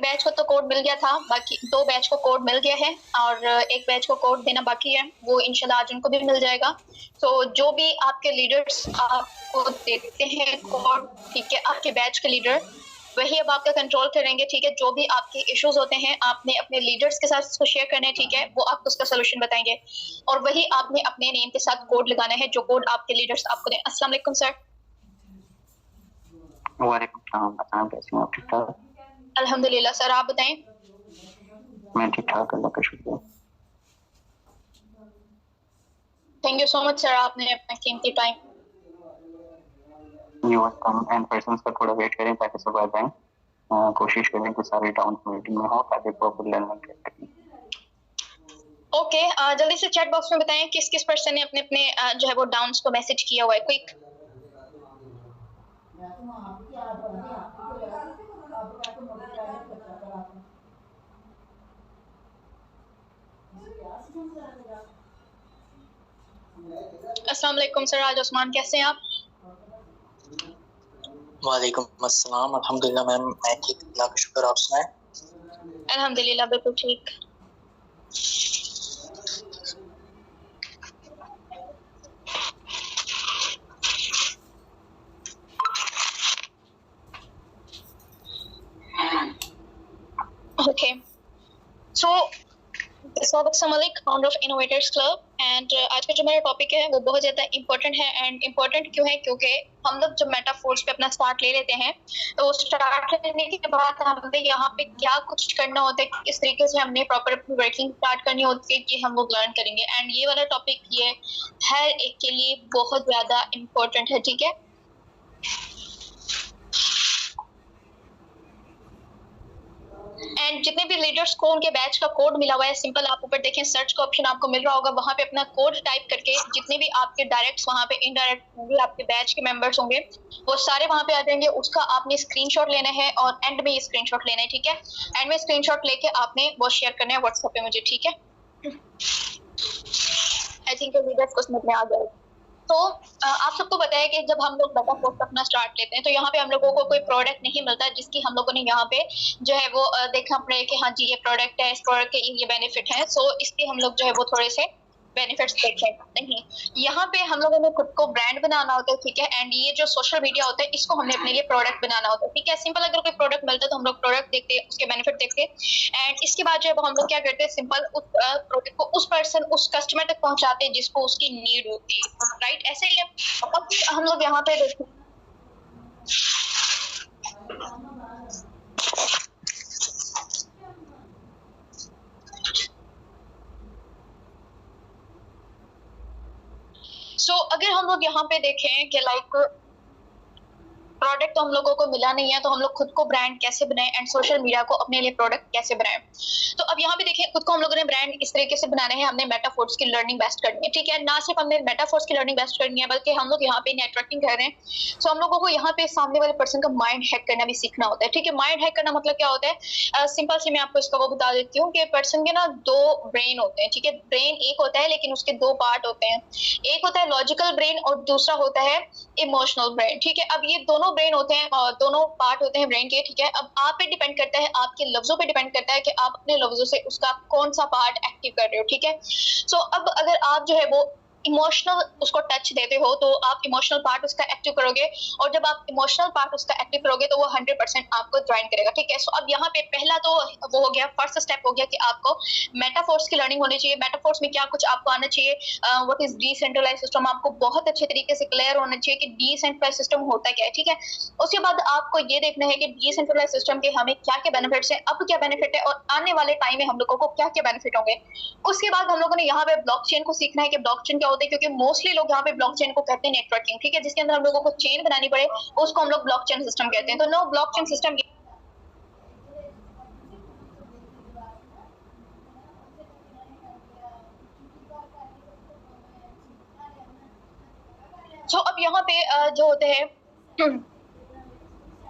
Batch को तो code मिल गया था, बाकी 2 बैच को कोड मिल गया है और एक बैच को कोड देना बाकी है, वो इंशाल्लाह आज उनको भी मिल जाएगा। तो जो भी आपके लीडर्स आपको देते हैं कोड, ठीक है, आपके बैच के लीडर वही अब आपका कंट्रोल करेंगे, ठीक है। जो भी आपके इश्यूज होते हैं आपने अपने लीडर्स के साथ उसको शेयर करना है, ठीक है, वो आपको उसका सोल्यूशन बताएंगे और वही आपने अपने नेम के साथ कोड लगाना है, जो कोड आपके लीडर्स आपको दें। अस्सलाम वालेकुम सर। वालेकुम सलाम, बताएं कैसे हैं आप? ठीक ठाक? अल्हम्दुलिल्लाह सर, आप बताएं। मैं ठीक ठाक, अल्लाह का शुक्र। Thank you so much sir, आपने अपना कीमती time. You welcome. And persons का थोड़ा वेट करें ताकि सब आ जाएं। कोशिश करें कि सारे टाउन मीटिंग में हो ताकि प्रॉपर लर्निंग कर सकें। ओके, जल्दी से चैट बॉक्स में बताएं किस किस पर्सन ने अपने अपने जो है वो डाउन्स को मैसेज किया हुआ है। क्विक। अस्सलाम वालेकुम सर, आज उस्मान कैसे हैं आप? वालेकुम अस्सलाम, अल्हम्दुलिल्लाह मैम, मैं ठीक, अल्लाह का शुक्र। आप सुनाएं? अल्हम्दुलिल्लाह बिल्कुल ठीक। Okay, so Saubak Malik, founder of innovators club, and आज का जो मेरा टॉपिक है वो बहुत ज़्यादा इंपॉर्टेंट है। एंड इम्पोर्टेंट क्यों है? क्योंकि हम लोग जब मेटाफोर्स पे अपना स्टार्ट ले लेते हैं तो स्टार्ट लेने के बाद हमें यहाँ पे क्या कुछ करना होता है, किस तरीके से हमने प्रॉपर अपनी वर्किंग स्टार्ट करनी होती है कि हम लोग लर्न करेंगे। एंड ये वाला टॉपिक ये हर एक के लिए बहुत ज़्यादा इम्पोर्टेंट है, ठीक है। एंड जितने भी लीडर्स को उनके बैच का कोड मिला हुआ है, सिंपल आप ऊपर देखें सर्च का ऑप्शन आपको मिल रहा होगा, वहां पे अपना कोड टाइप करके जितने भी आपके डायरेक्ट्स वहां पे इनडायरेक्ट होंगे, आपके बैच के मेंबर्स होंगे, वो सारे वहां पे आ जाएंगे। उसका आपने स्क्रीनशॉट लेना है और एंड में ये स्क्रीनशॉट लेना है, ठीक है। एंड में स्क्रीनशॉट लेके आपने वो शेयर करना है व्हाट्सएप पे मुझे, ठीक है। आई थिंक लीडर्स को समझ में आ जाएगा। तो आप सबको पता है कि जब हम लोग मेटाफोर्स अपना स्टार्ट लेते हैं तो यहाँ पे हम लोगों को कोई प्रोडक्ट नहीं मिलता जिसकी हम लोगों ने यहाँ पे जो है वो देखना पड़े कि हाँ जी ये प्रोडक्ट है, इस प्रोडक्ट के ये बेनिफिट है, सो इसके हम लोग जो है वो थोड़े से बेनिफिट्स देखें। नहीं, यहाँ पे हम लोगों ने खुद को ब्रांड बनाना होता है, ठीक है। एंड ये जो सोशल मीडिया होता है इसको हमने अपने लिए प्रोडक्ट बनाना होता है, ठीक है। सिंपल अगर कोई प्रोडक्ट मिलता है तो हम लोग प्रोडक्ट देखते हैं, उसके बेनिफिट देखते हैं, एंड इसके बाद जो है हम लोग क्या करते हैं, सिंपल उस प्रोडक्ट को उस पर्सन, उस कस्टमर तक पहुंचाते हैं जिसको उसकी नीड होती है, राइट। ऐसे ही अब हम लोग यहाँ पे देखते हैं अगर हम लोग यहाँ पे देखें कि लाइक प्रोडक्ट तो हम लोगों को मिला नहीं है तो हम लोग खुद को ब्रांड कैसे बनाएं एंड सोशल मीडिया को अपने लिए प्रोडक्ट कैसे बनाएं। तो अब यहाँ पे देखिए खुद को हम लोगों ने ब्रांड इस तरीके से बनाना है, हमने मेटाफोर्स की लर्निंग बेस्ट करनी है, ठीक है। ना सिर्फ हमने मेटाफोर्स की लर्निंग बेस्ट करनी है बल्कि हम लोग यहाँ पे नेटवर्किंग कर रहे हैं, तो हम लोगों को यहाँ पे सामने वाले पर्सन का माइंड हैक करना भी सीखना होता है, ठीक है। माइंड हैक करना मतलब क्या होता है? सिंपल से मैं आपको इसका वो बता देती हूँ कि पर्सन के ना 2 ब्रेन होते हैं, ठीक है। ब्रेन एक होता है लेकिन उसके 2 पार्ट होते हैं, एक होता है लॉजिकल ब्रेन और दूसरा होता है इमोशनल ब्रेन, ठीक है। अब ये दोनों ब्रेन होते हैं और दोनों पार्ट होते हैं ब्रेन के, ठीक है। अब आप पे डिपेंड करता है, आपके लफ्जों पे डिपेंड करता है कि आप अपने लफ्जों से उसका कौन सा पार्ट एक्टिव कर रहे हो, ठीक है। सो अब अगर आप जो है वो इमोशनल उसको टच देते हो तो आप इमोशनल पार्ट उसका एक्टिव करोगे, और जब आप इमोशनल पार्ट उसका एक्टिव करोगे तो वो 100% आपको ज्वाइन करेगा, ठीक है। सो अब यहाँ पे पहला तो वो हो गया, फर्स्ट स्टेप हो गया कि आपको मेटाफोर्स की लर्निंग होनी चाहिए। मेटाफोर्स में क्या कुछ आपको आना चाहिए, व्हाट इज डिसेंट्रलाइज सिस्टम, आपको बहुत अच्छे तरीके से क्लियर होना चाहिए कि डिसेंट्रलाइज सिस्टम होता क्या है, ठीक है। उसके बाद आपको ये देखना है कि डिसेंट्रलाइज सिस्टम के हमें क्या क्या बेनिफिट्स हैं, अब क्या बेनिफिट है और आने वाले टाइम में हम लोगों को क्या क्या बेनिफिट होंगे। उसके बाद हम लोगों ने यहाँ पे ब्लॉकचेन को सीखना है कि ब्लॉकचेन क्या होता है, क्योंकि मोस्टली लोग यहाँ पे ब्लॉकचेन को कहते हैं नेटवर्किंग, ठीक है, जिसके अंदर हम लोगों को चेन बनानी पड़े उसको हम लोग ब्लॉकचेन सिस्टम कहते हैं। तो नो ब्लॉकचेन सिस्टम अब यहाँ पे जो होते हैं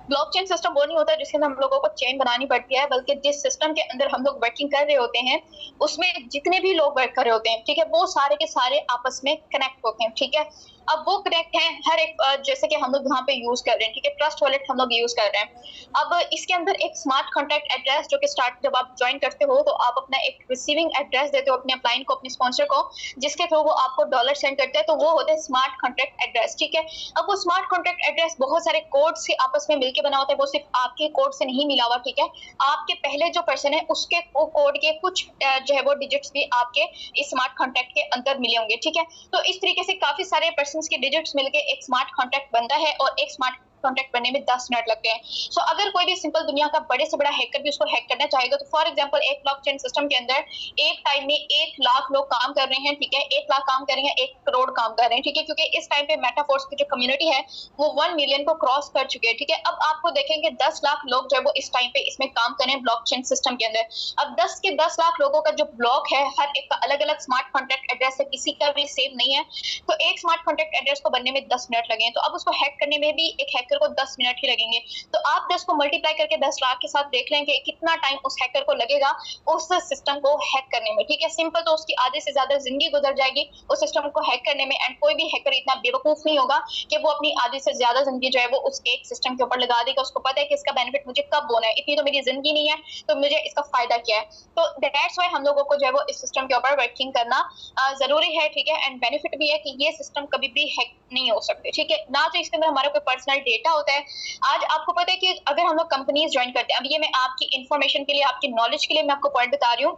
ब्लॉकचेन सिस्टम वो नहीं होता जिसके अंदर हम लोगों को चेन बनानी पड़ती है, बल्कि जिस सिस्टम के अंदर हम लोग वर्किंग कर रहे होते हैं उसमें जितने भी लोग वर्क कर रहे होते हैं, ठीक है, वो सारे के सारे आपस में कनेक्ट होते हैं, ठीक है। अब वो कनेक्ट है हर एक जैसे कि हम लोग यहाँ पे यूज कर रहे हैं, ठीक है, ट्रस्ट वॉलेट हम लोग यूज कर रहे हैं। अब इसके अंदर एक स्मार्ट कॉन्टैक्ट एड्रेस जो कि स्टार्ट जब आप ज्वाइन करते हो तो आप अपना एक रिसीविंग एड्रेस देते हो अपने क्लाइंट को, अपने स्पॉन्सर को, जिसके थ्रू वो आपको डॉलर सेंड करते हैं, तो वो होते हैं स्मार्ट कॉन्टैक्ट एड्रेस, ठीक है। अब वो स्मार्ट कॉन्टैक्ट एड्रेस बहुत सारे कोड से आपस में मिलकर बना होता है, वो सिर्फ आपके कोड से नहीं मिला हुआ, ठीक है। आपके पहले जो पर्सन है उसके कोड के कुछ जो है वो डिजिट्स भी आपके इस स्मार्ट कॉन्टैक्ट के अंदर मिले होंगे, ठीक है। तो इस तरीके से काफी सारे पर्सन के डिजिट्स मिलके एक स्मार्ट कॉन्टैक्ट बनता है और एक स्मार्ट कॉन्टैक्ट बनने में 10 मिनट लगते हैं। सो अगर कोई भी सिंपल दुनिया का बड़े से बड़ा हैकर भी उसको हैक करना चाहेगा तो फॉर एग्जांपल एक ब्लॉकचेन सिस्टम के अंदर एक टाइम में 1 लाख लोग काम कर रहे हैं, ठीक है, 1 लाख काम कर रहे हैं, 1 करोड़ काम कर रहे हैं, ठीक है, क्योंकि इस टाइम पे मेटाफोर्स की जो कम्युनिटी है वो 1 मिलियन को क्रॉस कर चुके हैं, ठीक है। अब आपको देखेंगे 10 लाख लोग जो है वो इस टाइम पे इसमें काम कर रहे हैं ब्लॉकचेन सिस्टम के अंदर। अब 10 के 10 लाख लोगों का जो ब्लॉक है, हर एक का अलग अलग स्मार्ट कॉन्टैक्ट एड्रेस है, किसी का भी सेम नहीं है, तो एक स्मार्ट कॉन्टैक्ट एड्रेस को बनने में 10 मिनट लगे हैं। तो अब उसको हैक करने में भी एक हैकर को 10 मिनट ही लगेंगे। तो आप 10 को मल्टीप्लाई करके 10 लाख के साथ देख लेंगे कितना टाइम उस हैकर को लगेगा उस सिस्टम को हैक करने में, ठीक है। सिंपल तो उसकी आधे से ज्यादा जिंदगी गुजर जाएगी उस सिस्टम को हैक करने में, एंड कोई भी हैकर इतना बेवकूफ नहीं होगा कि वो अपनी आधे से ज्यादा जिंदगी जो है वो उस एक सिस्टम के ऊपर लगा देगा। उसको पता है कि इसका बेनिफिट मुझे कब होना है, इतनी तो मेरी जिंदगी नहीं है, तो मुझे इसका फायदा क्या है। तो दैट्स व्हाई हम लोगों को जो है वो इस सिस्टम के ऊपर वर्किंग करना जरूरी है, ठीक है। एंड बेनिफिट भी है कि ये सिस्टम कभी भी हैक नहीं हो सकते, ठीक है ना। तो इसके अंदर हमारा कोई पर्सनल डेटा होता है। आज आपको पता है कि अगर हम लोग कंपनीज ज्वाइन करते हैं, अब ये मैं आपकी इन्फॉर्मेशन के लिए, आपकी नॉलेज के लिए मैं आपको पॉइंट बता रही हूँ।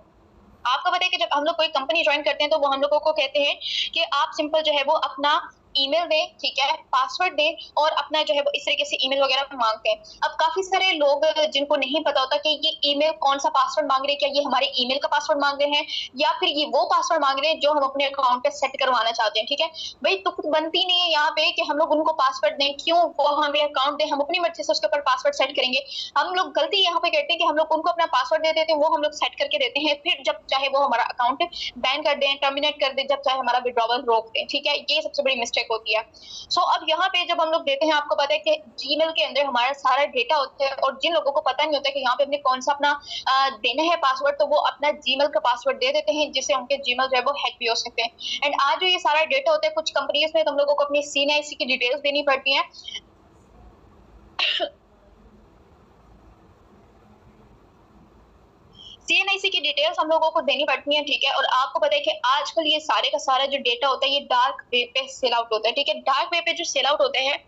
आपको पता है कि जब हम लोग कोई कंपनी ज्वाइन करते हैं तो वो हम लोगों को कहते हैं कि आप सिंपल जो है वो अपना ईमेल दें, ठीक है, पासवर्ड दें और अपना जो है वो इस तरीके से ईमेल वगैरह मांगते हैं। अब काफी सारे लोग जिनको नहीं पता होता कि ये ईमेल कौन सा पासवर्ड मांग रहे हैं, क्या ये हमारे ईमेल का पासवर्ड मांग रहे हैं या फिर ये वो पासवर्ड मांग रहे हैं जो हम अपने अकाउंट पे सेट करवाना चाहते हैं, ठीक है। भाई तो कुछ बनती नहीं है यहाँ पे कि हम लोग उनको पासवर्ड दें, क्यों वो हमें अकाउंट दें, हम अपनी मर्जी से उसके ऊपर पासवर्ड सेट करेंगे। हम लोग गलती यहाँ पे करते हैं कि हम लोग उनको अपना पासवर्ड दे देते हैं, वो हम लोग सेट करके देते हैं, फिर जब चाहे वो हमारा अकाउंट बैन कर दें, टर्मिनेट कर दें, जब चाहे हमारा विड्रॉवल रोक दें, ठीक है। ये सबसे बड़ी मिस्टेक होती है। सो अब यहाँ पे जब हम लोग देते हैं, आपको पता है कि जीमेल के अंदर हमारा सारा डेटा होता है और जिन लोगों को पता नहीं होता कि यहाँ पे हमने कौन सा अपना देना है पासवर्ड, तो वो अपना जीमेल का पासवर्ड दे देते हैं जिससे उनके जीमेल जो है वो हैक भी हो सकते हैं। एंड आज जो ये सारा डेटा होता है कुछ कंपनीज में तो हम लोगों को अपनी CNIC की डिटेल्स देनी पड़ती है CNIC की डिटेल्स हम लोगों को देनी पड़ती है, ठीक है। और आपको पता है कि आजकल ये सारे का सारा जो डेटा होता है ये डार्क वेब पे सेल आउट होता है, ठीक है। डार्क वेब पे जो सेल आउट होते हैं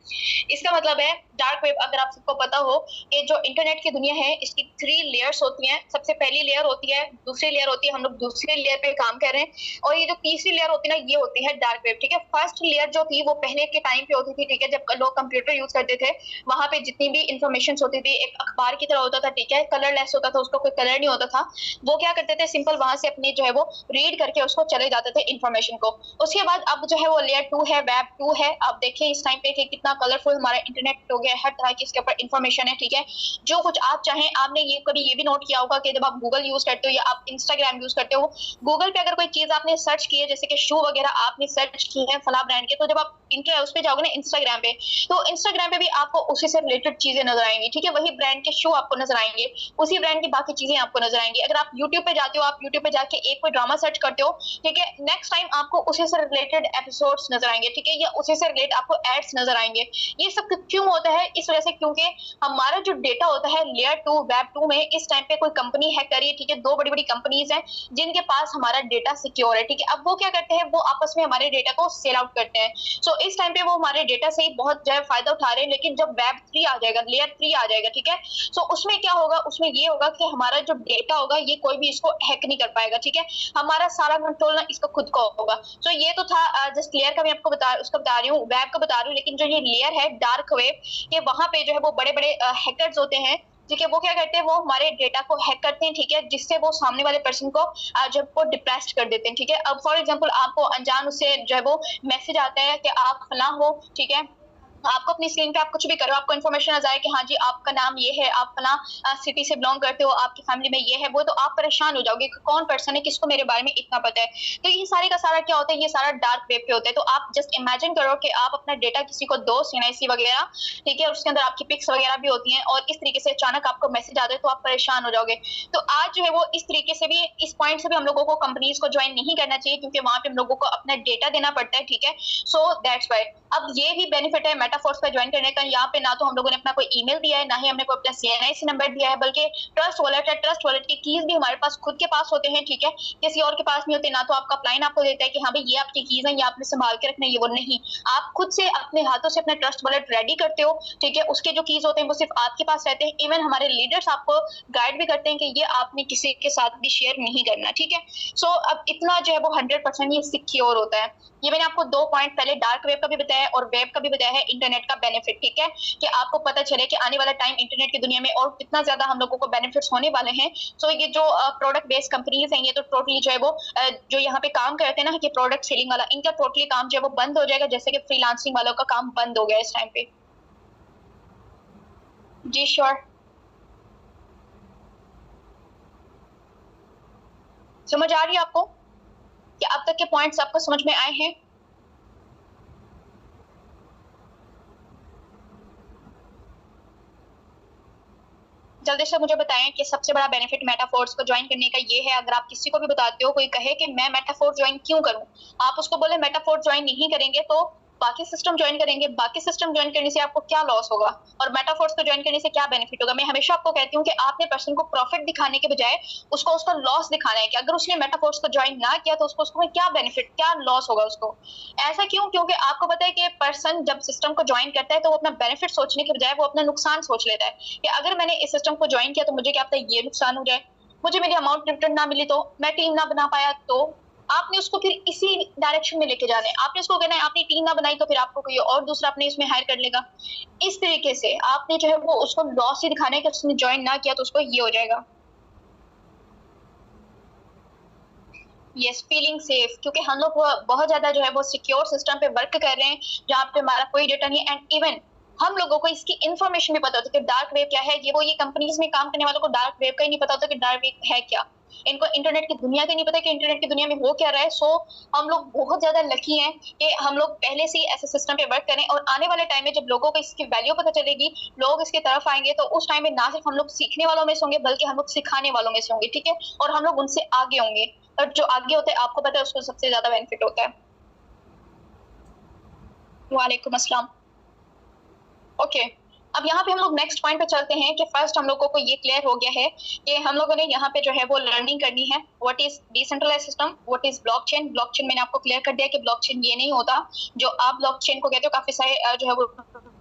इसका मतलब है डार्क वेब, अगर आप सबको पता हो कि जो इंटरनेट की दुनिया है इसकी 3 लेयर्स होती हैं। सबसे पहली लेयर होती है, दूसरी लेयर होती है, हम लोग दूसरी लेयर पे काम कर रहे हैं, और ये जो तीसरी लेयर होती है ना ये होती है डार्क वेब, ठीक है। फर्स्ट लेयर जो थी वो पहले के टाइम पे होती थी, ठीक है, जब लोग कंप्यूटर यूज करते थे, वहां पे जितनी भी इंफॉर्मेशन होती थी एक अखबार की तरह होता था, ठीक है, कलरलेस होता था, उसका कोई कलर नहीं होता था। वो क्या करते थे, सिंपल वहां से अपनी जो है वो रीड करके उसको चले जाते थे इंफॉर्मेशन को। उसके बाद अब जो है वो लेयर 2 है, वेब 2 है। आप देखिए इस टाइम पे कि कितना कलरफुल हमारा इंटरनेट हो गया है, हर तरह की इसके ऊपर इंफॉर्मेशन है, ठीक है। जो कुछ आप चाहें, आपने ये कभी ये भी नोट किया होगा कि जब आप गूगल यूज करते हो या आप इंस्टाग्राम यूज करते हो, गूगल पे अगर कोई चीज आपने सर्च की है, जैसे कि शू वगैरह आपने सर्च की है फला ब्रांड के, तो जब आप उस पे जाओगे ना इंस्टाग्राम पे, तो इंस्टाग्राम पे भी आपको उसी से रिलेटेड चीजें नजर आएंगी, ठीक है। वही ब्रांड के शू आपको नजर आएंगे, उसी ब्रांड की बाकी चीजें आपको नजर आएंगी। अगर आप यूट्यूब पे जाते हो, आप यूट्यूब पे जाके एक कोई ड्रामा सर्च करते हो, ठीक है, नेक्स्ट टाइम आपको उसी से रिलेटेड एपिसोड्स नजर आएंगे, ठीक है, या उसी से रिलेटेड आपको एड्स नजर आएंगे। ये सब क्यों होता है? इस वजह से क्योंकि हमारा जो डेटा होता है लेयर 2 वेब 2 में इस टाइम पे कोई कंपनी हैक करी है, ठीक है। 2 बड़ी बड़ी कंपनीज हैं जिनके पास हमारा डेटा सिक्योर है, ठीक है। अब वो क्या करते हैं, वो आपस में हमारे डेटा को सेल आउट करते हैं। सो इस टाइम पे वो हमारे डेटा से ही बहुत जो है फायदा उठा रहे हैं, लेकिन जब वेब 3 आ जाएगा, लेयर 3 आ जाएगा, ठीक है, सो उसमें क्या होगा, उसमें ये होगा कि हमारा जो डेटा होगा ये कोई भी इसको हैक नहीं कर पाएगा, ठीक है। हमारा सारा कंट्रोल ना इसका खुद का होगा। सो ये तो था जस्ट लेयर का, मैं आपको उसका बता रही हूँ, वेब का बता रही हूँ। लेकिन जो ये लेयर है डार्क वेब के, वहां पे जो है वो बड़े बड़े हैकर्स होते हैं, ठीक है। वो क्या करते हैं, वो हमारे डेटा को हैक करते हैं, ठीक है, जिससे वो सामने वाले पर्सन को जब वो डिप्रेस्ड कर देते हैं, ठीक है। अब फॉर एग्जांपल आपको अनजान उससे जो है वो मैसेज आता है कि आप फला हो, ठीक है, आपको अपनी स्क्रीन पे आप कुछ भी करो, आपको इन्फॉर्मेशन आ जाए कि हाँ जी आपका नाम ये है, आप फला सिटी से बिलोंग करते हो, आपकी फैमिली में ये है वो, तो आप परेशान हो जाओगे कि कौन पर्सन है, किसको मेरे बारे में इतना पता है। तो ये सारे का सारा क्या होता है, ये सारा डार्क वेब पे होता है। तो आप जस्ट इमेजिन करो कि आप अपना डेटा किसी को दो, एनआईसी वगैरह, ठीक है, उसके अंदर आपकी पिक्स वगैरह भी होती हैं, और इस तरीके से अचानक आपको मैसेज आता है तो आप परेशान हो जाओगे। तो आज जो है वो इस तरीके से भी, इस पॉइंट से भी हम लोगों को कंपनीज को ज्वाइन नहीं करना चाहिए, क्योंकि वहां पे हम लोगों को अपना डेटा देना पड़ता है, ठीक है। सो दैट्स वाई अब ये भी बेनिफिट है मेटाफोर्स पे ज्वाइन करने का। यहाँ पे ना तो हम लोगों ने अपना कोई ईमेल दिया है, ना ही हमने कोई अपना सीएनआईसी नंबर दिया है, बल्कि ट्रस्ट वॉलेट है। ट्रस्ट वॉलेट की कीज भी हमारे पास खुद के पास होते हैं, ठीक है, किसी और के पास नहीं होते। ना तो आपका क्लाइंट आपको देता है कि हाँ भाई ये आपकी कीज है, ये आपने संभाल के रखना है, ये वो नहीं, आप खुद से अपने हाथों से अपना ट्रस्ट वॉलेट रेडी करते हो, ठीक है। उसके जो कीज होते हैं वो सिर्फ आपके पास रहते हैं। इवन हमारे लीडर्स आपको गाइड भी करते हैं कि ये आपने किसी के साथ भी शेयर नहीं करना, ठीक है। सो अब इतना जो है वो 100% ये सिक्योर होता है। ये मैंने आपको 2 पॉइंट पहले डार्क वेब का भी बताया और वेब का भी बताया है, इंटरनेट का बेनिफिट, ठीक है, कि आपको पता चले कि आने वाला टाइम इंटरनेट की दुनिया में और कितना ज्यादा हम लोगों को बेनिफिट्स होने वाले हैं। सो ये जो प्रोडक्ट बेस्ड कंपनीज हैं, ये तो टोटली जो है वो जो यहाँ पे काम करते हैं ना कि प्रोडक्ट सेलिंग वाला, इनका टोटली काम जो है वो बंद हो जाएगा, जैसे कि फ्रीलांसिंग वालों का काम बंद हो गया इस टाइम पे। जी श्योर, समझ आ रही है आपको कि अब तक के पॉइंट्स आपको समझ में आए हैं? जल्दी से मुझे बताएं कि सबसे बड़ा बेनिफिट मेटाफोर्स को ज्वाइन करने का ये है। अगर आप किसी को भी बताते हो, कोई कहे कि मैं मेटाफोर्स ज्वाइन क्यों करूं, आप उसको बोले मेटाफोर्स ज्वाइन नहीं करेंगे तो बाकी सिस्टम ज्वाइन करेंगे। बाकी सिस्टम ज्वाइन करने से आपको क्या लॉस होगा और मेटाफोर्स को ज्वाइन करने से क्या बेनिफिट होगा? मैं हमेशा आपको कहती हूँ कि आपने पर्सन को प्रॉफिट दिखाने के बजाय उसको उसका लॉस दिखाना है कि अगर उसने मेटाफोर्स को ज्वाइन ना किया तो उसको क्या बेनिफिट, क्या लॉस होगा उसको। ऐसा क्यों? क्योंकि आपको पता है कि पर्सन जब सिस्टम को ज्वाइन करता है तो वो अपना बेनिफिट सोचने के बजाय वो अपना नुकसान सोच लेता है कि अगर मैंने इस सिस्टम को ज्वाइन किया तो मुझे क्या पता ये नुकसान हो जाए, मुझे मेरी अमाउंट रिटर्न ना मिली तो, मैं टीम ना बना पाया तो। आपने उसको फिर इसी डायरेक्शन में लेके जाना है। आपने उसको कहना है आपने टीम ना बनाई तो फिर आपको कोई और दूसरा अपने इसमें हायर कर लेगा। इस तरीके से आपने जो है वो उसको लॉस ही दिखाना है कि उसने ज्वाइन ना किया तो उसको ये हो जाएगा। यस, फीलिंग सेफ, क्योंकि हम लोग बहुत ज्यादा जो है वो सिक्योर सिस्टम पे वर्क कर रहे हैं जहाँ पे हमारा कोई डेटा नहीं है। एंड इवन हम लोगों को इसकी इन्फॉर्मेशन भी पता होता है कि डार्क वेब क्या है। ये कंपनीज में काम करने वालों को डार्क वेब का ही नहीं पता होता कि डार्क वेब है क्या। इनको इंटरनेट की दुनिया का नहीं पता कि इंटरनेट की दुनिया में हो क्या रहा है। सो हम लोग बहुत ज्यादा लकी हैं कि हम लोग पहले से ही ऐसे सिस्टम पे वर्क करें, और आने वाले टाइम में जब लोगों को इसकी वैल्यू पता चलेगी, लोग इसकी तरफ आएंगे, तो उस टाइम में ना सिर्फ हम लोग सीखने वालों में से होंगे बल्कि हम लोग सिखाने वालों में से होंगे, ठीक है। और हम लोग उनसे आगे होंगे, और जो आगे होते हैं आपको पता है उसको सबसे ज्यादा बेनिफिट होता है। वालेकुम अस्सलाम। ओके, अब यहाँ पे हम लोग नेक्स्ट पॉइंट पे चलते हैं कि फर्स्ट हम लोगों को ये क्लियर हो गया है कि हम लोगों ने यहाँ पे जो है वो लर्निंग करनी है what is decentralized system, what is blockchain. Blockchain मैंने आपको क्लियर कर दिया कि ब्लॉकचेन ये नहीं होता जो आप ब्लॉकचेन को कहते हो। काफी सारे जो है वो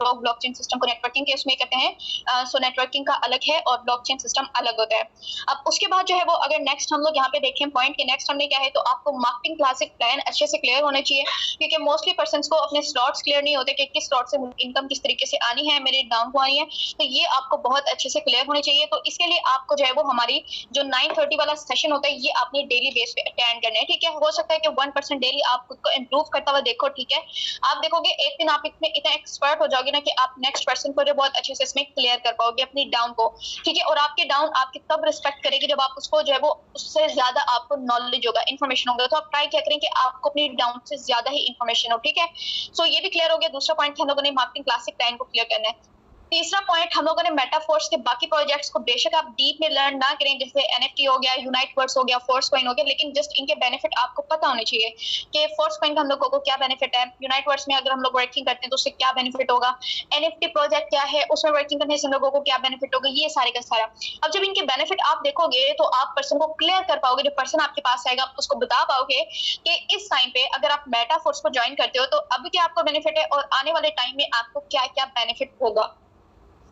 लोग ब्लॉकचेन सिस्टम को नेटवर्किंग के उसमें कहते हैं। सो नेटवर्किंग का अलग है और ब्लॉकचेन सिस्टम अलग होता है। अब उसके बाद जो है वो अगर नेक्स्ट हम लोग यहाँ पे देखें पॉइंट के नेक्स्ट हमने क्या है, तो आपको मार्केटिंग क्लासिक प्लान अच्छे से क्लियर होने चाहिए, क्योंकि मोस्टली पर्सन को अपने स्लॉट्स क्लियर नहीं होते कि किस स्लॉट से इनकम किस तरीके से आनी है, मेरी डाउन को आनी है। तो ये आपको बहुत अच्छे से क्लियर होने चाहिए। तो इसके लिए आपको जो है वो हमारी जो 9:30 वाला सेशन होता है ये आपने डेली बेस पे अटेंड करना है, ठीक है। हो सकता है कि 1% डेली आप खुद को इम्प्रूव करता हुआ देखो, ठीक है। आप देखोगे एक दिन आप इतने इतना एक्सपर्ट हो जाओगे ना कि आप नेक्स्ट पर्सन को जो बहुत अच्छे से इसमें क्लियर कर पाओगे अपनी डाउन को, ठीक है। और आपके डाउन आपकी तब रिस्पेक्ट करेगी जब आप उसको जो है वो उससे ज्यादा आपको नॉलेज होगा, इन्फॉर्मेशन होगा। तो आप ट्राई क्या करें कि आपको अपनी डाउन से ज्यादा ही इन्फॉर्मेशन हो, ठीक है। सो ये भी क्लियर हो गया। दूसरा पॉइंट हम लोगों ने मार्केटिंग क्लासिक प्लान को क्लियर करना है। तीसरा पॉइंट हम लोगों ने मेटाफोर्स के बाकी प्रोजेक्ट्स को बेशक आप डीप में लर्न ना करें, जैसे एनएफटी हो गया, यूनाइट वर्ड्स हो गया, फोर्स कॉइन हो गया, लेकिन जस्ट इनके बेनिफिट आपको पता होने चाहिए कि फोर्स कॉइन का हम लोगों को क्या बेनिफिट है, यूनाइट वर्ड्स में अगर हम लोग वर्किंग करते हैं तो उससे क्या बेनिफिट होगा, एनएफटी प्रोजेक्ट क्या है उसमें वर्किंग करने से हम लोगों को क्या बेनिफिट होगा, ये सारे का सारा। अब जब इनके बेनिफिट आप देखोगे तो आप पर्सन को क्लियर कर पाओगे। जो पर्सन आपके पास आएगा आप उसको बता पाओगे कि इस टाइम पे अगर आप मेटाफोर्स को ज्वाइन करते हो तो अब क्या आपको बेनिफिट है और आने वाले टाइम में आपको क्या क्या बेनिफिट होगा।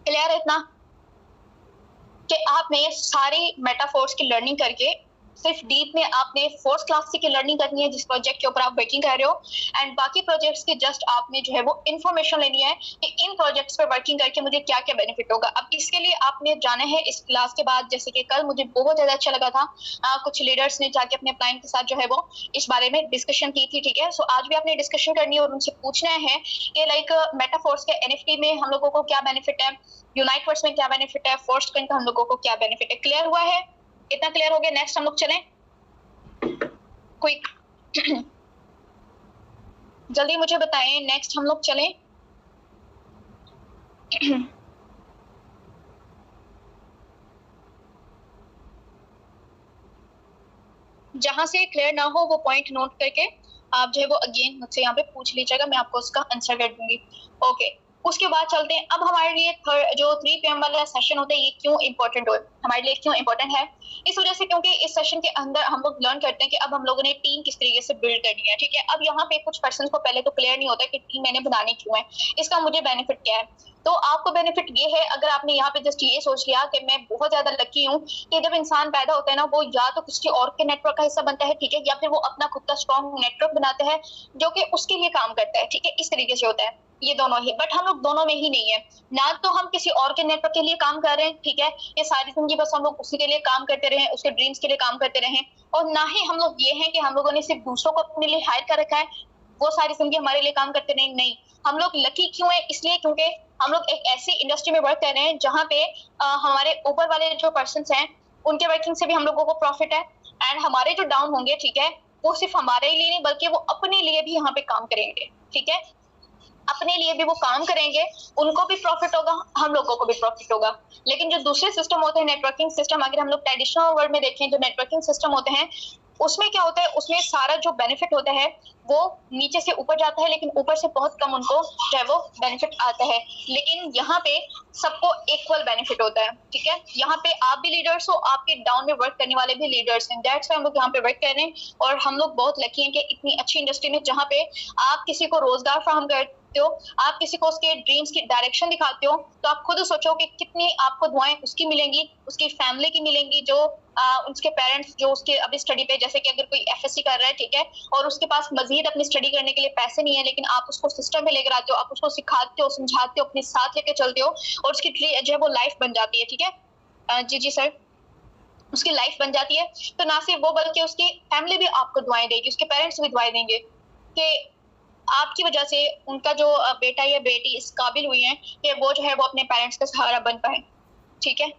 क्लियर है इतना कि आपने ये सारी मेटाफोर्स की लर्निंग करके सिर्फ डीप में आपने फोर्थ क्लास की लर्निंग करनी है जिस प्रोजेक्ट के ऊपर आप वर्किंग कर रहे हो, एंड बाकी प्रोजेक्ट्स की जस्ट आपने जो है वो इन्फॉर्मेशन लेनी है कि इन प्रोजेक्ट्स पर वर्किंग करके मुझे क्या क्या बेनिफिट होगा। अब इसके लिए आपने जाना है इस क्लास के बाद, जैसे कि कल मुझे बहुत ज्यादा अच्छा लगा था, कुछ लीडर्स ने जाके अपने क्लाइंट के साथ जो है वो इस बारे में डिस्कशन की थी, ठीक है। सो आज भी आपने डिस्कशन करनी है और उनसे पूछना है कि लाइक मेटाफोर्स के एनएफटी में हम लोगों को क्या बेनिफिट है, यूनाइटवर्स में क्या बेनिफिट है, फोर्स्ड कॉइन का हम लोगों को क्या बेनिफिट है। क्लियर हुआ है? इतना क्लियर हो गया? नेक्स्ट हम लोग चलें क्विक। जल्दी मुझे बताएं, नेक्स्ट हम लोग चलें। जहां से क्लियर ना हो वो पॉइंट नोट करके आप जो है वो अगेन मुझसे यहाँ पे पूछ लीजिएगा, मैं आपको उसका आंसर कर दूंगी। ओके, उसके बाद चलते हैं। अब हमारे लिए जो 3 PM वाला सेशन होता है ये क्यों इंपॉर्टेंट हो, हमारे लिए क्यों इंपॉर्टेंट है? इस वजह से क्योंकि इस सेशन के अंदर हम लोग लर्न करते हैं कि अब हम लोगों ने टीम किस तरीके से बिल्ड करनी है, ठीक है। अब यहाँ पे कुछ पर्सन को पहले तो क्लियर नहीं होता कि टीम मैंने बनानी क्यों है, इसका मुझे बेनिफिट क्या है। तो आपको बेनिफिट ये है, अगर आपने यहाँ पे जस्ट ये सोच लिया कि मैं बहुत ज्यादा लकी हूँ कि जब इंसान पैदा होता है ना वो या तो किसी और के नेटवर्क का हिस्सा बनता है, ठीक है, या फिर वो अपना खुद का स्ट्रॉन्ग नेटवर्क बनाता है जो कि उसके लिए काम करता है, ठीक है। इस तरीके से होता है ये दोनों ही, बट हम लोग दोनों में ही नहीं है। ना तो हम किसी और के नेटवर्क के लिए काम कर रहे हैं, ठीक है, ये सारी जिंदगी बस हम लोग उसी के लिए काम करते रहे, उसके ड्रीम्स के लिए काम करते रहे, और ना ही हम लोग ये हैं कि हम लोगों ने सिर्फ दूसरों को अपने लिए हायर कर रखा है, वो सारी जिंदगी हमारे लिए काम करते रहे। नहीं, हम लोग लकी क्यों है? इसलिए क्योंकि हम लोग एक ऐसी इंडस्ट्री में वर्क कर रहे हैं जहाँ पे हमारे ऊपर वाले जो पर्सन हैं उनके वर्किंग से भी हम लोगों को प्रॉफिट है, एंड हमारे जो डाउन होंगे, ठीक है, वो सिर्फ हमारे लिए नहीं बल्कि वो अपने लिए भी यहाँ पे काम करेंगे, ठीक है, अपने लिए भी वो काम करेंगे, उनको भी प्रॉफिट होगा, हम लोगों को भी प्रॉफिट होगा। लेकिन जो दूसरे सिस्टम होते हैं नेटवर्किंग सिस्टम, अगर हम लोग ट्रेडिशनल वर्ल्ड में देखें जो नेटवर्किंग सिस्टम होते हैं उसमें क्या होता है, उसमें सारा जो बेनिफिट होता है वो नीचे से ऊपर जाता है, लेकिन ऊपर से बहुत कम उनको जो है वो बेनिफिट आता है। लेकिन यहाँ पे सबको इक्वल बेनिफिट होता है, ठीक है। यहाँ पे आप भी लीडर्स हो, आपके डाउन में वर्क करने वाले भी लीडर्स हैं, दैट्स व्हाई हम लोग यहाँ पे वर्क कर रहे हैं। और हम लोग बहुत लकी हैं कि इतनी अच्छी इंडस्ट्री में जहाँ पे आप किसी को रोजगार फराहम करते हो, आप किसी को उसके ड्रीम्स की डायरेक्शन दिखाते हो, तो आप खुद सोचो कि कितनी आपको दुआएं उसकी मिलेंगी, उसकी फैमिली की मिलेंगी, जो उसके पेरेंट्स जो उसके अभी स्टडी पे, जैसे कि अगर कोई एफएससी कर रहा है, ठीक है, और उसके पास मजीद अपनी स्टडी करने के लिए पैसे नहीं है, लेकिन आप उसको सिस्टम में लेकर आते हो, आप उसको सिखाते हो, समझाते हो, अपने साथ लेके चलते हो, और उसकी जो है वो लाइफ बन जाती है, ठीक है। जी सर, उसकी लाइफ बन जाती है, तो ना सिर्फ वो बल्कि उसकी फैमिली भी आपको दुआएं देगी, उसके पेरेंट्स भी दुआएं देंगे कि आपकी वजह से उनका जो बेटा या बेटी इस काबिल हुई है कि वो जो है वो अपने पेरेंट्स का सहारा बन पाए, ठीक है।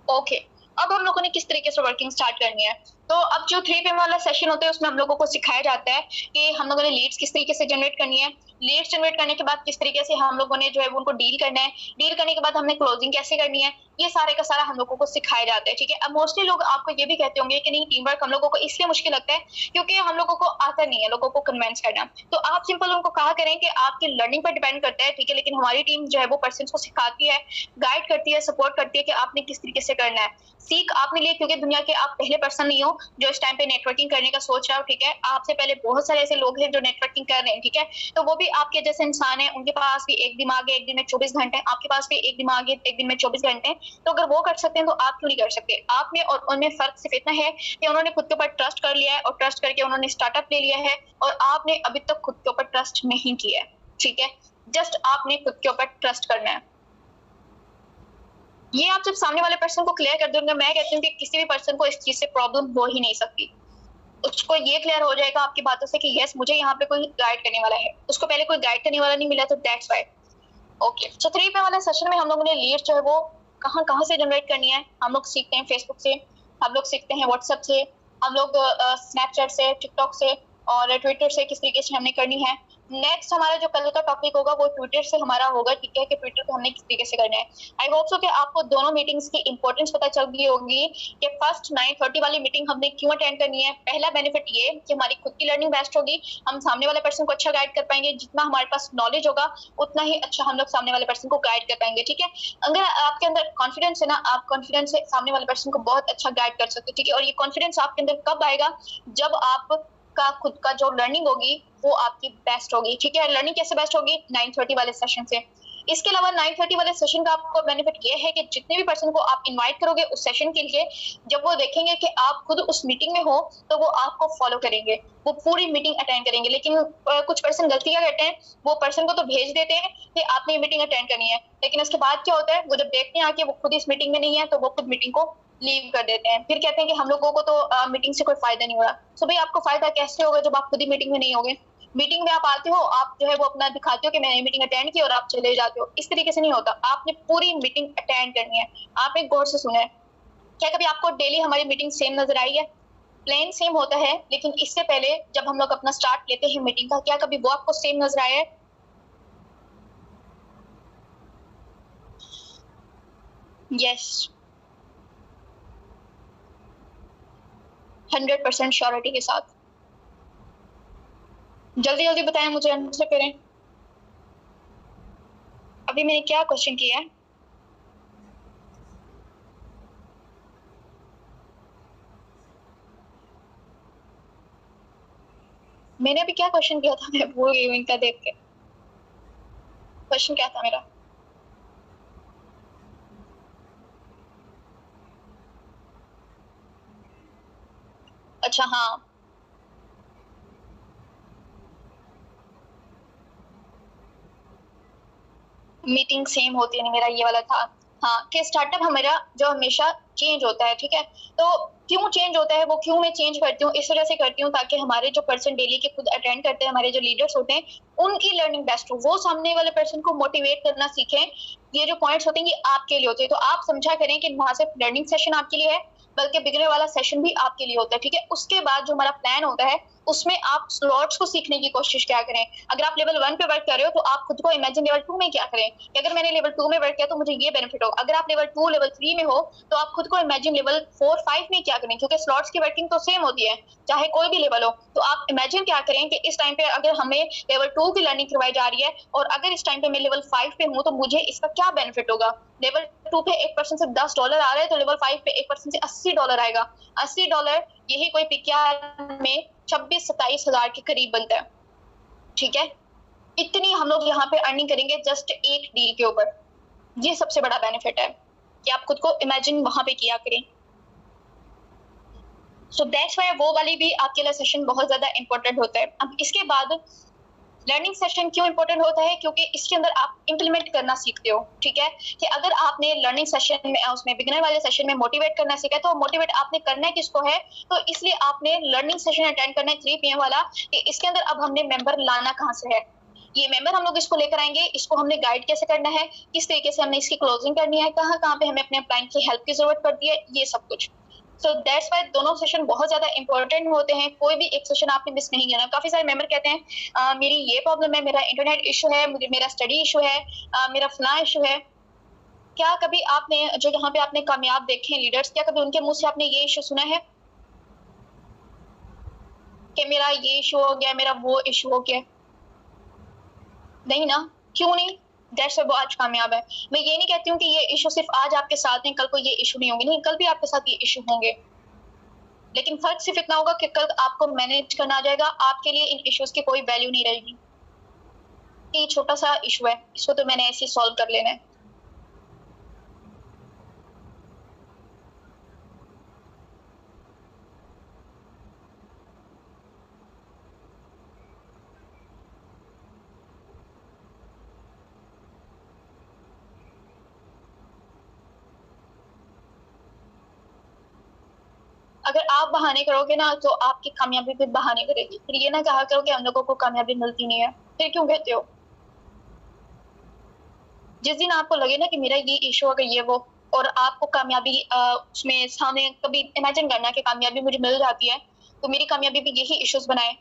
ओके, अब हम लोगों ने किस तरीके से वर्किंग स्टार्ट करनी है। तो अब जो 3 PM वाला सेशन होता है उसमें हम लोगों को सिखाया जाता है कि हम लोगों ने लीड्स किस तरीके से जनरेट करनी है, लीड्स जनरेट करने के बाद किस तरीके से हम लोगों ने जो है वो उनको डील करना है, डील करने के बाद हमने क्लोजिंग कैसे करनी है, ये सारे का सारा हम लोगों को सिखाया जाता है, ठीक है। अब मोस्टली लोग आपको ये भी कहते होंगे कि नहीं, टीम वर्क हम लोगों को इसलिए मुश्किल लगता है क्योंकि हम लोगों को आता नहीं है लोगों को कन्विंस करना। तो आप सिंपल उनको कहा करें कि आपकी लर्निंग पर डिपेंड करता है, ठीक है, लेकिन हमारी टीम जो है वो पर्सन को सिखाती है, गाइड करती है, सपोर्ट करती है कि आपने किस तरीके से करना है। सीख आपने लिए क्योंकि दुनिया के आप पहले पर्सन नहीं हो जो इस टाइम पे नेटवर्किंग करने का सोच रहा हो, ठीक है। आपसे पहले बहुत सारे ऐसे लोग हैं जो नेटवर्किंग कर रहे हैं, ठीक है, तो वो भी आपके जैसे इंसान है, उनके पास भी एक दिमाग है, एक दिन में 24 घंटे, आपके पास भी एक दिमाग है, एक दिन में 24 घंटे। तो अगर वो कर सकते हैं तो आप क्यों नहीं कर सकते? आप में और उनमें फर्क सिर्फ इतना है कि उन्होंने खुद के ऊपर ट्रस्ट कर लिया है, और ट्रस्ट करके उन्होंने स्टार्टअप ले लिया है, और आपने अभी तक खुद के ऊपर ट्रस्ट नहीं किया है, ठीक है। जस्ट आपने खुद के ऊपर ट्रस्ट करना है। ये आप जब सामने वाले पर्सन को क्लियर कर दोगे, मैं कहती हूँ कि किसी भी पर्सन को इस चीज से प्रॉब्लम हो ही नहीं सकती। उसको ये क्लियर हो जाएगा आपकी बातों से कि यस, मुझे यहाँ पे कोई गाइड करने वाला है। उसको पहले कोई गाइड करने वाला नहीं मिला, तो दैट्स व्हाई। ओके, तो 3 PM वाले सेशन में हम लोगों ने लीड जो है वो कहाँ से जनरेट करनी है, हम लोग सीखते हैं फेसबुक से, हम लोग सीखते हैं व्हाट्सएप से, हम लोग स्नैपचैट से, टिकटॉक से और ट्विटर से किस तरीके से हमने करनी है। नेक्स्ट हमारा जो कल का टॉपिक होगा वो ट्विटर से हमारा होगा, ठीक है, कि ट्विटर को हमने किस तरीके से करना है। आई होप सो कि आपको दोनों मीटिंग्स की इंपॉर्टेंस पता चल गई होगी कि फर्स्ट 9:30 वाली मीटिंग हमने क्यों अटेंड करनी है। पहला बेनिफिट ये कि हमारी खुद की लर्निंग बेस्ट होगी, हम सामने वाले पर्सन को अच्छा गाइड कर पाएंगे, जितना हमारे पास नॉलेज होगा उतना ही अच्छा हम लोग सामने वाले पर्सन को गाइड कर पाएंगे, ठीक है। अगर आपके अंदर कॉन्फिडेंस है ना, आप कॉन्फिडेंस से सामने वाले पर्सन को बहुत अच्छा गाइड कर सकते हो, ठीक है। और ये कॉन्फिडेंस आपके अंदर कब आएगा? जब आप का खुद का जो लर्निंग होगी वो आपकी बेस्ट होगी, ठीक है। लर्निंग कैसे बेस्ट होगी? 9:30 वाले सेशन से। इसके अलावा 9:30 वाले सेशन का आपको बेनिफिट ये है कि जितने भी पर्सन को आप इनवाइट करोगे उस सेशन के लिए, जब वो देखेंगे कि आप खुद उस मीटिंग में हो तो वो आपको फॉलो करेंगे, वो पूरी मीटिंग अटेंड करेंगे। लेकिन कुछ पर्सन गलती क्या करते हैं, वो पर्सन को तो भेज देते हैं कि आपने ये मीटिंग अटेंड करनी है, लेकिन उसके बाद क्या होता है, वो जब देखते हैं आके वो खुद इस मीटिंग में नहीं है तो वो खुद मीटिंग को लीव कर देते हैं। फिर कहते हैं कि हम लोगों को तो मीटिंग से कोई फायदा नहीं हो रहा। सो भाई आपको फायदा कैसे होगा जब आप खुद ही मीटिंग में नहीं होगे? मीटिंग में आप आते हो, आप जो है वो अपना दिखाते हो कि मैंने मीटिंग अटेंड की और आप चले जाते हो। इस तरीके से नहीं होता, आपने पूरी मीटिंग अटेंड करनी है। आप एक गौर से सुने, क्या कभी आपको डेली हमारी मीटिंग सेम नजर आई है? प्लेन सेम होता है, लेकिन इससे पहले जब हम लोग अपना स्टार्ट लेते हैं मीटिंग का, क्या कभी वो आपको सेम नजर आया है? यस, 100% श्योरिटी के साथ। जल्दी जल्दी बताएं, मुझे आंसर करें। अभी मैंने क्या क्वेश्चन किया है? मैंने अभी क्या क्वेश्चन किया था, मैं भूल गई इनका देख के। क्वेश्चन क्या था मेरा? अच्छा हाँ, मीटिंग सेम होती है नहीं, मेरा ये वाला था। हाँ, कि स्टार्टअप हमारा जो हमेशा चेंज होता है, ठीक है। तो क्यों चेंज होता है, वो क्यों मैं चेंज करती हूँ, इस वजह से करती हूँ ताकि हमारे जो पर्सन डेली के खुद अटेंड करते हैं, हमारे जो लीडर्स होते हैं, उनकी लर्निंग बेस्ट हो, वो सामने वाले पर्सन को मोटिवेट करना सीखें। ये जो पॉइंट्स होते हैं ये आपके लिए होते हैं, तो आप समझा करें कि वहां से लर्निंग सेशन आपके लिए है, बल्कि बिगनर वाला सेशन भी आपके लिए होता है, ठीक है। उसके बाद जो हमारा प्लान होता है उसमें आप स्लॉट्स को सीखने की कोशिश क्या करें। अगर आप लेवल 1 पे वर्क कर रहे हो तो आप खुद को इमेजिन लेवल 2 में क्या करें कि अगर मैंने लेवल 2 में वर्क किया तो मुझे ये बेनिफिट हो। अगर आप लेवल 2 लेवल 3 में हो तो आप खुद को इमेजिन लेवल 4 5 में क्या करें, क्योंकि स्लॉट्स की वर्किंग तो सेम होती है चाहे कोई भी लेवल हो। तो आप इमेजिन क्या करें कि इस टाइम पे अगर हमें लेवल 2 की लर्निंग करवाई जा रही है और अगर इस टाइम पे मैं लेवल 5 पे हूँ तो मुझे इसका क्या बेनिफिट होगा। लेवल 2 पे एक पर्सन से $10 आ रहा है तो लेवल 5 पे एक पर्सन से $80 आएगा। $80 यही कोई पिक्या में 26-27 हजार के करीब बनता है, ठीक है। इतनी हम लोग यहाँ पे अर्निंग करेंगे जस्ट एक डील के ऊपर। ये सबसे बड़ा बेनिफिट है कि आप खुद को इमेजिन वहां पे किया करें। सो दैट्स व्हाई वो वाली भी आपके लिए सेशन बहुत ज्यादा इंपॉर्टेंट होता है। अब इसके बाद लर्निंग सेशन क्यों इंपॉर्टेंट होता है, क्योंकि इसके अंदर आप इंप्लीमेंट करना सीखते हो, ठीक है। कि अगर आपने लर्निंग सेशन में उसमें बिगिनर वाले सेशन में मोटिवेट करना सीखा तो मोटिवेट आपने करना है किसको है, तो इसलिए आपने लर्निंग सेशन अटेंड करना है 3 PM वाला कि इसके अंदर अब हमने मेंबर लाना कहाँ से है। ये मेंबर हम लोग इसको लेकर आएंगे, इसको हमने गाइड कैसे करना है, किस तरीके से हमने इसकी क्लोजिंग करनी है, कहाँ कहाँ पे हमें अपने क्लाइंट की हेल्प की जरूरत पड़ती है, ये सब कुछ। सो दैट्स व्हाई दोनों सेशन बहुत ज्यादा इंपॉर्टेंट होते हैं, कोई भी एक सेशन आपने मिस नहीं करना। काफी सारे मेंबर कहते हैं मेरी ये प्रॉब्लम है, मेरा इंटरनेट इशू है, मुझे मेरा स्टडी इशू है, मेरा फला इशू है। क्या कभी आपने जो यहाँ पे आपने कामयाब देखे हैं लीडर्स, क्या कभी उनके मुंह से आपने ये इशू सुना है कि मेरा ये इशू हो गया, मेरा वो इशू हो गया? नहीं ना, क्यों नहीं? दैट्स वो आज कामयाब है। मैं ये नहीं कहती हूँ कि ये इशू सिर्फ आज आपके साथ हैं, कल को ये इशू नहीं होंगे, नहीं, कल भी आपके साथ ये इशू होंगे, लेकिन फर्क सिर्फ इतना होगा कि कल आपको मैनेज करना आ जाएगा, आपके लिए इन इश्यूज की कोई वैल्यू नहीं रहेगी। ये छोटा सा इशू है, इसको तो मैंने ऐसे सॉल्व कर लेना है। अगर आप बहाने करोगे ना तो आपकी कामयाबी भी बहाने करेगी। फिर ये ना कहा करो कि हम लोगों को कामयाबी मिलती नहीं है, फिर क्यों कहते हो? जिस दिन आपको लगे ना कि मेरा ये इशू अगर ये वो, और आपको कामयाबी उसमें सामने कभी इमेजिन करना कि कामयाबी मुझे मिल जाती है, तो मेरी कामयाबी भी यही इश्यूज बनाए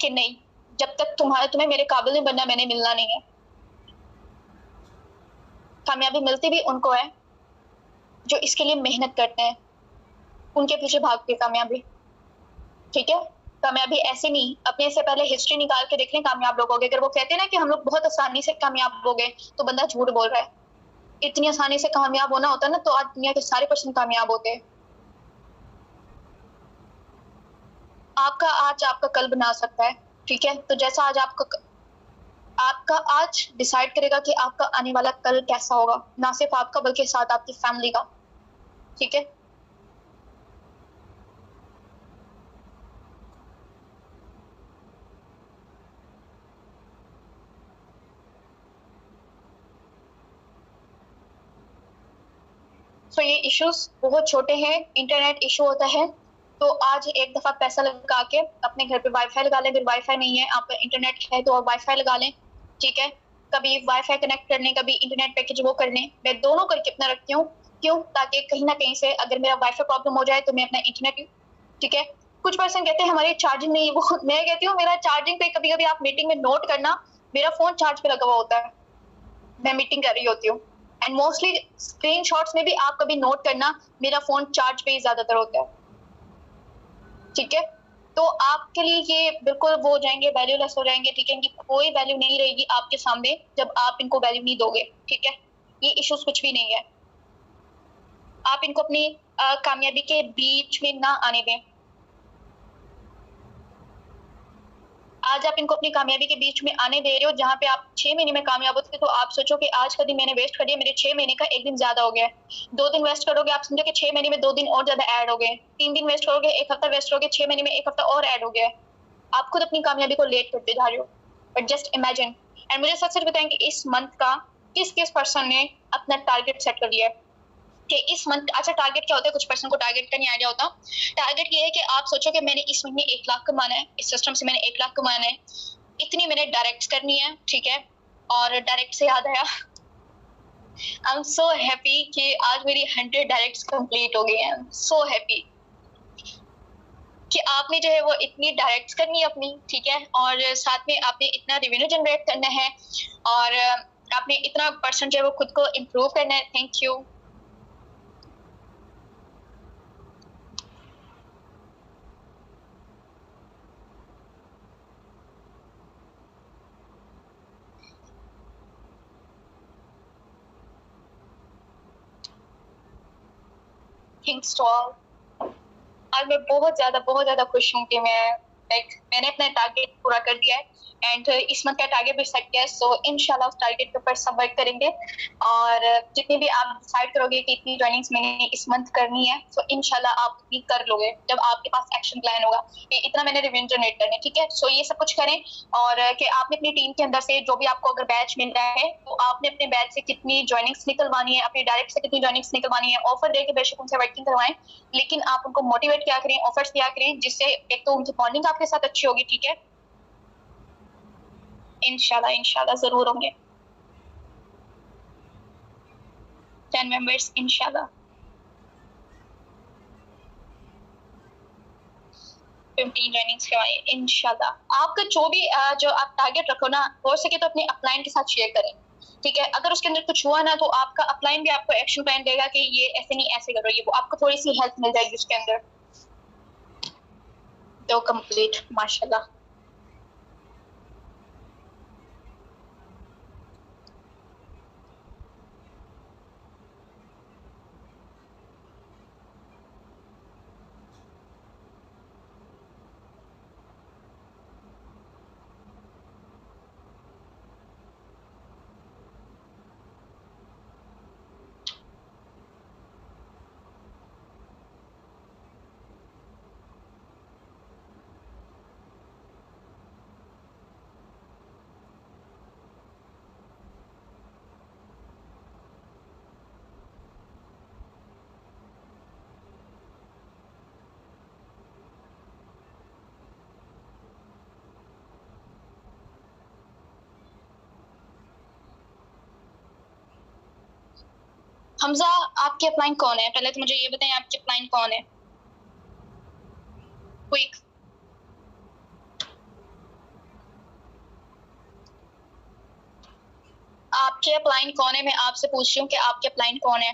कि नहीं, जब तक तुम्हें मेरे काबिल नहीं बनना, मैंने मिलना नहीं है। कामयाबी मिलती भी उनको है जो इसके लिए मेहनत करते हैं, उनके पीछे भाग के कामयाबी, ठीक है। कामयाबी ऐसे नहीं, अपने से पहले हिस्ट्री निकाल के देख लें कामयाब लोगों की। अगर वो कहते हैं ना कि हम लोग बहुत आसानी से कामयाब हो गए, तो बंदा झूठ बोल रहा है। इतनी आसानी से कामयाब होना होता ना तो आज दुनिया के सारे पर्सन कामयाब होते हैं। आपका आज आपका कल बना सकता है, ठीक है। तो जैसा आज आपका आपका आज डिसाइड करेगा कि आपका आने वाला कल कैसा होगा, ना सिर्फ आपका बल्कि साथ आपकी फैमिली का। ठीक है, तो ये इश्यूज बहुत छोटे हैं। इंटरनेट इशू होता है तो आज एक दफा पैसा लगा के अपने घर पे वाईफाई लगा लें। अगर वाईफाई नहीं है, आपका इंटरनेट है, तो आप वाईफाई लगा लें। ठीक है, कभी वाईफाई कनेक्ट कर लें, कभी इंटरनेट पैकेज वो कर लें। मैं दोनों करके अपना रखती हूँ, क्यों? ताकि कहीं ना कहीं से अगर मेरा वाईफाई प्रॉब्लम हो जाए तो मैं अपना इंटरनेट, ठीक है। कुछ पर्सन कहते हैं हमारी चार्जिंग नहीं है, वो मैं कहती हूँ मेरा चार्जिंग पे कभी कभी आप मीटिंग में नोट करना, मेरा फोन चार्ज पे लगा हुआ होता है, मैं मीटिंग कर रही होती हूँ। एंड मोस्टली स्क्रीनशॉट्स में भी आप कभी नोट करना, मेरा फोन चार्ज पे ही ज्यादातर होता है। ठीक है, तो आपके लिए ये बिल्कुल वो हो जाएंगे, वैल्यूलेस हो जाएंगे। ठीक है, इनकी कोई वैल्यू नहीं रहेगी आपके सामने जब आप इनको वैल्यू नहीं दोगे। ठीक है, ये इश्यूज कुछ भी नहीं है। आप इनको अपनी कामयाबी के बीच में ना आने दें। आज आप इनको अपनी कामयाबी के बीच में आने दे रहे हो, जहाँ पे आप 6 महीने में कामयाब होते तो आप सोचो कि आज का दिन मैंने वेस्ट कर दिया, मेरे 6 महीने का एक दिन ज्यादा हो गया। 2 दिन वेस्ट करोगे, आप समझो कि 6 महीने में 2 दिन और ज्यादा ऐड हो गए। 3 दिन वेस्ट करोगे, एक हफ्ता वेस्ट करोगे, 6 महीने में एक हफ्ता और ऐड हो गया। आप खुद अपनी कामयाबी को लेट करते जा रहे हो। बट जस्ट इमेजिन, एंड मुझे सच सच बताएं कि इस मंथ का किस किस पर्सन ने अपना टारगेट सेट कर लिया है कि इस मंथ। अच्छा, टारगेट क्या होता है? कुछ पर्सन को टारगेट का नहीं आइडिया होता। टारगेट ये है कि आप सोचो कि मैंने इस महीने 1 लाख कमाना है, इस सिस्टम से मैंने 1 लाख कमाना है, इतनी मैंने डायरेक्ट करनी है। ठीक है, और डायरेक्ट से याद आया, आई एम सो हैप्पी कि आज मेरी 100 डायरेक्ट्स कंप्लीट हो गई हैं। सो हैप्पी कि आपने जो है वो इतनी डायरेक्ट्स करनी है अपनी। ठीक है, और साथ में आपने इतना रेवेन्यू जनरेट करना है, और आपने इतना परसेंट जो है वो खुद को इम्प्रूव करना है। Thank you. Thanks to all. आज मैं बहुत ज्यादा खुश हूँ कि मैंने अपना टारगेट पूरा कर दिया है, एंड इस मंथ का टारगेट भी सेट किया है। सो इंशाल्लाह उस टारगेट के ऊपर सब वर्क करेंगे, और जितनी भी आप डिसाइड करोगे कि इतनी ज्वाइनिंग्स मैंने इस मंथ करनी है, सो इंशाल्लाह आप उतनी कर लोगे जब आपके पास एक्शन प्लान होगा कि इतना मैंने रेवेन्यू जनरेट करना है। ठीक है, सो ये सब कुछ करें, और कि आपने अपनी टीम के अंदर से जो भी आपको अगर बैच मिल रहा है, तो आपने अपने बैच से कितनी ज्वाइनिंग्स निकलवानी है, अपने डायरेक्ट से कितनी ज्वाइनिंग्स निकलवानी है। ऑफर देके बेशक उनसे वर्किंग करवाएं, लेकिन आप उनको मोटिवेट किया करें, ऑफर्स दिया करें, जिससे एक तो उनकी बॉन्डिंग आपके साथ अच्छी होगी। ठीक है, इंशाल्लाह जरूर होंगे 10 मेंबर्स इंशाल्लाह। 15 ज्वाइनिंग्स करवाइए इंशाल्लाह। आपका जो आप टारगेट रखो ना, हो सके तो अपने अपलाइन के साथ शेयर करें। ठीक है, अगर उसके अंदर कुछ हुआ ना, तो आपका अपलाइन भी आपको एक्शन प्लान देगा कि ये ऐसे नहीं ऐसे करो, ये वो आपको थोड़ी सी हेल्प मिल जाएगी उसके अंदर। तो कंप्लीट माशाल्लाह। हमजा, आपके अपलाइन कौन है? पहले तो मुझे ये बताएं, आपके अपलाइन कौन है? क्विक। आपके अपलाइन कौन है? मैं आपसे पूछ रही हूँ कि आपके अपलाइन कौन है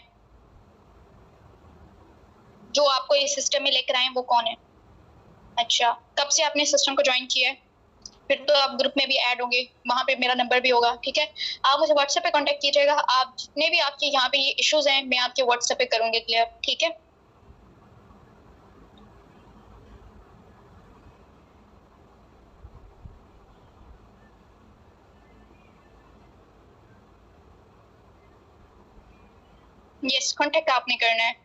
जो आपको इस सिस्टम में लेकर आए, वो कौन है? अच्छा, कब से आपने सिस्टम को ज्वाइन किया है? फिर तो आप ग्रुप में भी ऐड होंगे, वहां पे मेरा नंबर भी होगा। ठीक है, आप मुझे व्हाट्सएप पे कांटेक्ट कीजिएगा। आप जितने भी आपके यहाँ पे ये इश्यूज हैं, मैं आपके व्हाट्सएप पे करूंगी क्लियर। ठीक है, यस, कांटेक्ट आपने करना है।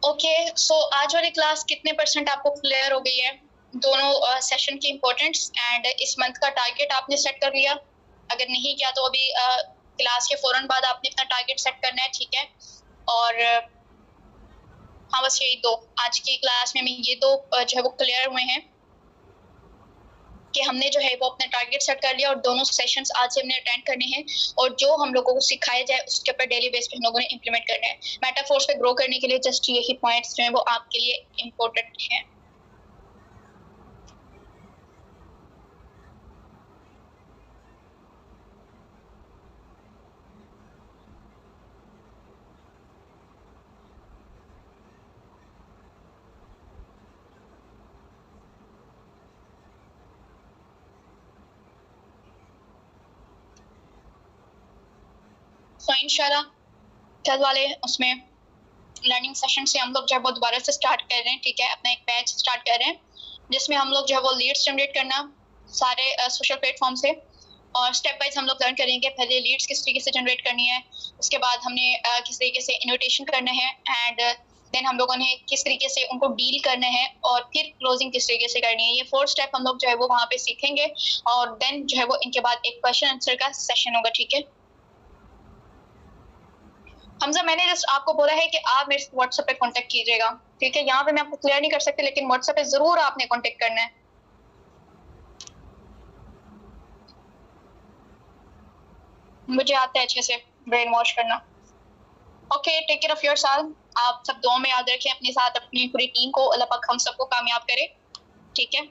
ओके, सो आज वाली क्लास कितने % आपको क्लियर हो गई है, दोनों सेशन की इम्पोर्टेंस एंड इस मंथ का टारगेट आपने सेट कर लिया? अगर नहीं किया तो अभी क्लास के फौरन बाद आपने अपना टारगेट सेट करना है, ठीक है? और हाँ, बस यही दो आज की क्लास में ये दो जो है वो क्लियर हुए हैं कि हमने जो है वो अपना टारगेट सेट कर लिया और दोनों सेशंस आज से हमने अटेंड करने हैं और जो हम लोगों को सिखाया जाए उसके ऊपर डेली बेस पे हम लोगों ने इम्प्लीमेंट करना है। मेटाफोर्स पे ग्रो करने के लिए जस्ट यही पॉइंट्स जो हैं वो आपके लिए इम्पोर्टेंट हैं। तो इंशाल्लाह कल वाले उसमें लर्निंग सेशन से हम लोग जो है वो दोबारा से स्टार्ट कर रहे हैं, ठीक है? अपना एक बैच स्टार्ट कर रहे हैं जिसमें हम लोग जो है वो लीड्स जनरेट करना सारे सोशल प्लेटफॉर्म से और स्टेप वाइज हम लोग लर्न करेंगे। पहले लीड्स किस तरीके से जनरेट करनी है, उसके बाद हमने किस तरीके से इन्विटेशन करना है एंड देन हम लोगों ने किस तरीके से उनको डील करना है और फिर क्लोजिंग किस तरीके से करनी है। ये 4 स्टेप हम लोग जो है वो वहाँ पे सीखेंगे और देन जो है वो इनके बाद एक क्वेश्चन आंसर का सेशन होगा, ठीक है? हमजा, मैंने जस्ट आपको बोला है कि आप मेरे व्हाट्सएप पे कांटेक्ट कीजिएगा, ठीक है? यहाँ पे मैं आपको क्लियर नहीं कर सकती लेकिन व्हाट्सएप पे जरूर आपने कांटेक्ट करना है। मुझे आता है अच्छे से ब्रेन वॉश करना। Okay, take care of yourself. आप सब दुआ में याद रखें अपने साथ अपनी पूरी टीम को, अल्लाह पाक हम सबको कामयाब करे, ठीक है?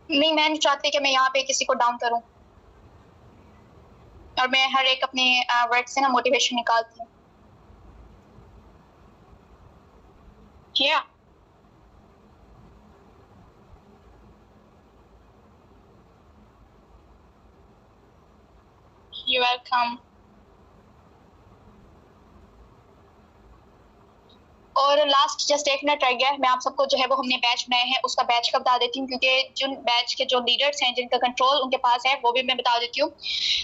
नहीं, मैं नहीं चाहती कि मैं यहाँ पे किसी को डाउन करूँ और मैं हर एक अपने वर्क से ना मोटिवेशन निकालती हूँ। Yeah. You're welcome. और लास्ट जस्ट एक मिनट रह गया है, मैं आप सबको जो है वो हमने बैच बनाए हैं उसका बैच का बता देती हूँ क्योंकि जिन बैच के जो लीडर्स हैं जिनका कंट्रोल उनके पास है वो भी मैं बता देती हूँ।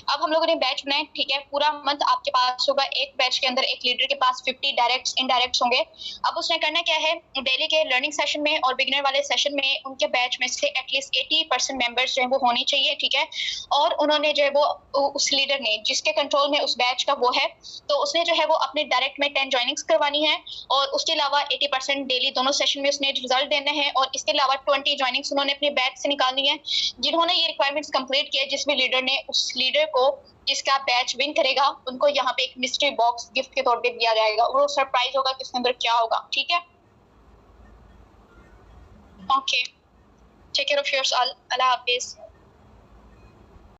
अब हम लोगों ने बैच बनाए, ठीक है? पूरा मंथ आपके पास होगा, एक बैच के अंदर एक लीडर के पास 50 डायरेक्ट्स इनडायरेक्ट्स होंगे। अब उसने करना क्या है, डेली के लर्निंग सेशन में और बिगिनर वाले सेशन में उनके बैच में से एटलीस्ट 80% मेंबर्स जो है वो होने चाहिए, ठीक है? और उन्होंने जो है वो उस लीडर ने जिसके कंट्रोल में उस बैच का वो है तो उसने जो है वो अपने डायरेक्ट में 10 ज्वाइनिंग्स करवानी है और उसके अलावा 80% डेली दोनों सेशन में उसने रिजल्ट देने हैं और इसके अलावा 20 ज्वाइनिंग्स उन्होंने अपने बैच से निकालनी है। जिन्होंने ये रिक्वायरमेंट्स कंप्लीट किया, जिस भी लीडर ने उस लीडर को जिसका बैच विन करेगा उनको यहाँ पे एक मिस्ट्री बॉक्स गिफ्ट के तौर पे दिया जाएगा। वो सरप्राइज होगा कि उसके अंदर क्या होगा, ठीक है? Okay, take care of yourself. अल्लाह हाफिज।